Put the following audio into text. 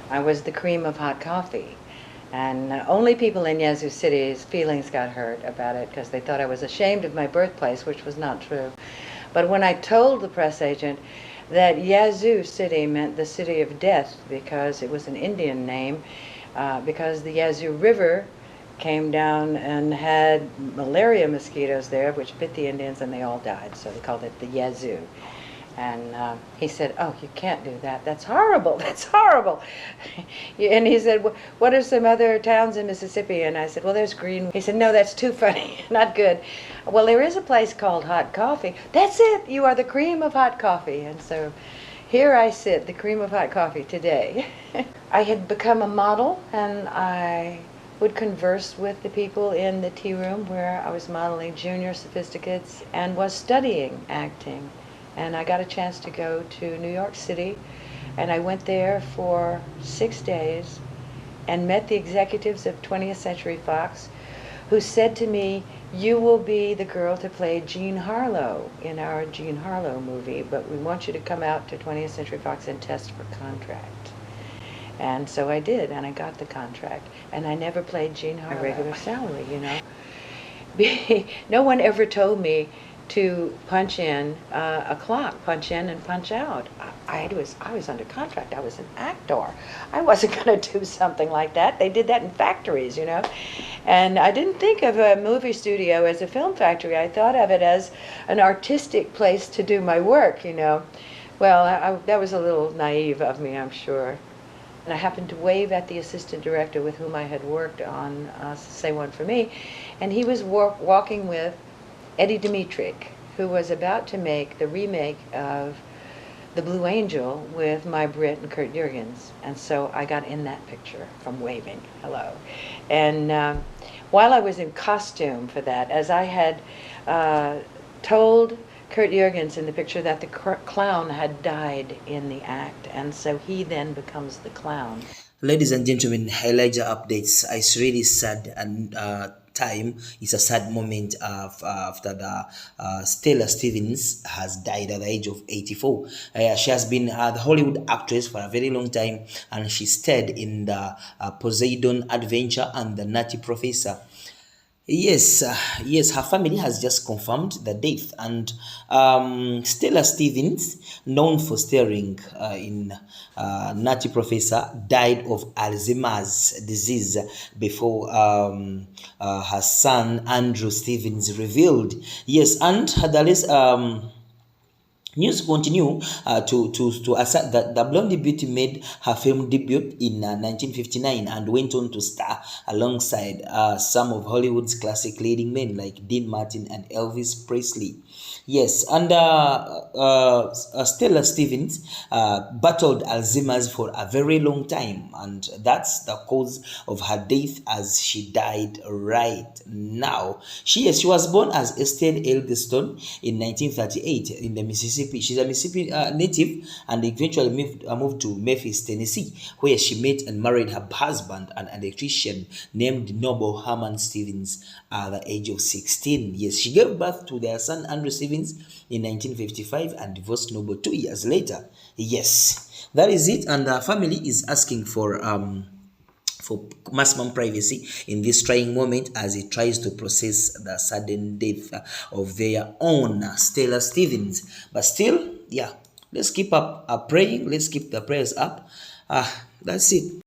I was the cream of hot coffee. And only people in Yazoo City's feelings got hurt about it because they thought I was ashamed of my birthplace, which was not true. But when I told the press agent that Yazoo City meant the city of death because it was an Indian name, because the Yazoo River came down and had malaria mosquitoes there, which bit the Indians and they all died. So they called it the Yazoo. And he said, "Oh, you can't do that. That's horrible. That's horrible." And he said, "What are some other towns in Mississippi?" And I said, "Well, there's Green." He said, "No, that's too funny. Not good." "Well, there is a place called Hot Coffee." "That's it. You are the cream of hot coffee." And so here I sit, the cream of hot coffee today. I had become a model, and I would converse with the people in the tea room where I was modeling junior sophisticates and was studying acting. And I got a chance to go to New York City, and I went there for 6 days and met the executives of 20th Century Fox, who said to me, "You will be the girl to play Jean Harlow in our Jean Harlow movie, but we want you to come out to 20th Century Fox and test for contract." And so I did, and I got the contract. And I never played Jean Harlow. My regular salary, you know. No one ever told me to punch in a clock, punch in and punch out. I was under contract. I was an actor. I wasn't going to do something like that. They did that in factories, you know. And I didn't think of a movie studio as a film factory. I thought of it as an artistic place to do my work, you know. Well, that was a little naive of me, I'm sure. And I happened to wave at the assistant director with whom I had worked on Say One For Me, and he was walking with Eddie Dmytryk, who was about to make the remake of The Blue Angel with my Brit and Kurt Jurgens. And so I got in that picture from waving hello. And while I was in costume for that, as I had told Kurt Jurgens in the picture that the clown had died in the act, and so he then becomes the clown. Ladies and gentlemen, Elijah updates. It's really sad and time. It's a sad moment after the Stella Stevens has died at the age of 84. She has been the Hollywood actress for a very long time, and she starred in the Poseidon Adventure and the Nutty Professor. Yes, yes, her family has just confirmed the death, and Stella Stevens, known for starring in Nutty Professor, died of Alzheimer's disease before her son Andrew Stevens revealed. Yes, and the list. News continue to assert that the Blondie Beauty made her film debut in 1959 and went on to star alongside some of Hollywood's classic leading men like Dean Martin and Elvis Presley. Yes, and Stella Stevens battled Alzheimer's for a very long time, and that's the cause of her death, as she died right now. She was born as Estelle Eldeston in 1938 in the Mississippi. She's a Mississippi native, and eventually moved to Memphis, Tennessee, where she met and married her husband, an electrician named Noble Herman Stevens, at the age of 16. Yes, she gave birth to their son Andrew Stevens in 1955 and divorced Noble 2 years later. Yes, that is it, and the family is asking for maximum privacy in this trying moment as it tries to process the sudden death of their own Stella Stevens. But still, yeah, let's keep up praying. Let's keep the prayers up. That's it.